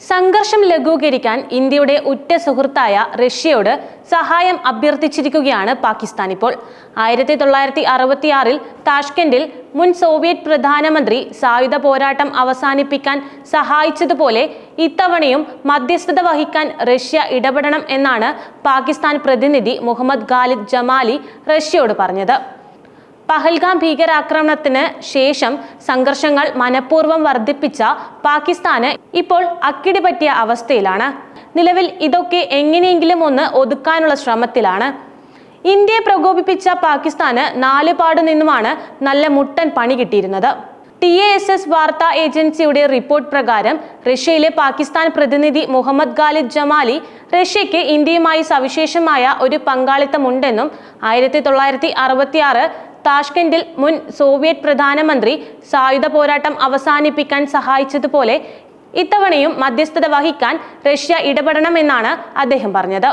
സംഘർഷം ലഘൂകരിക്കാൻ ഇന്ത്യയുടെ ഉറ്റ സുഹൃത്തായ റഷ്യയോട് സഹായം അഭ്യർത്ഥിച്ചിരിക്കുകയാണ് പാകിസ്ഥാൻ ഇപ്പോൾ. 1966 താഷ്കെൻഡിൽ മുൻ സോവിയറ്റ് പ്രധാനമന്ത്രി സായുധ പോരാട്ടം അവസാനിപ്പിക്കാൻ സഹായിച്ചതുപോലെ ഇത്തവണയും മധ്യസ്ഥത വഹിക്കാൻ റഷ്യ ഇടപെടണം എന്നാണ് പാകിസ്ഥാൻ പ്രതിനിധി മുഹമ്മദ് ഖാലിദ് ജമാലി റഷ്യയോട് പറഞ്ഞത്. പഹൽഗാം ഭീകരാക്രമണത്തിന് ശേഷം സംഘർഷങ്ങൾ മനഃപൂർവ്വം വർദ്ധിപ്പിച്ച പാകിസ്ഥാന് ഇപ്പോൾ അക്കിടി പറ്റിയ അവസ്ഥയിലാണ്. നിലവിൽ ഇതൊക്കെ എങ്ങനെയെങ്കിലും ഒന്ന് ഒതുക്കാനുള്ള ശ്രമത്തിലാണ്. ഇന്ത്യയെ പ്രകോപിപ്പിച്ച പാകിസ്ഥാന് നാലുപാടു നിന്നുമാണ് നല്ല മുട്ടൻ പണി കിട്ടിയിരുന്നത്. TASS വാർത്താ ഏജൻസിയുടെ റിപ്പോർട്ട് പ്രകാരം റഷ്യയിലെ പാകിസ്ഥാൻ പ്രതിനിധി മുഹമ്മദ് ഖാലിദ് ജമാലി റഷ്യയ്ക്ക് ഇന്ത്യയുമായി സവിശേഷമായ ഒരു പങ്കാളിത്തമുണ്ടെന്നും 1966 താഷ്കെൻഡിൽ മുൻ സോവിയറ്റ് പ്രധാനമന്ത്രി സായുധ പോരാട്ടം അവസാനിപ്പിക്കാൻ സഹായിച്ചതുപോലെ ഇത്തവണയും മധ്യസ്ഥത വഹിക്കാൻ റഷ്യ ഇടപെടണമെന്നാണ് അദ്ദേഹം പറഞ്ഞത്.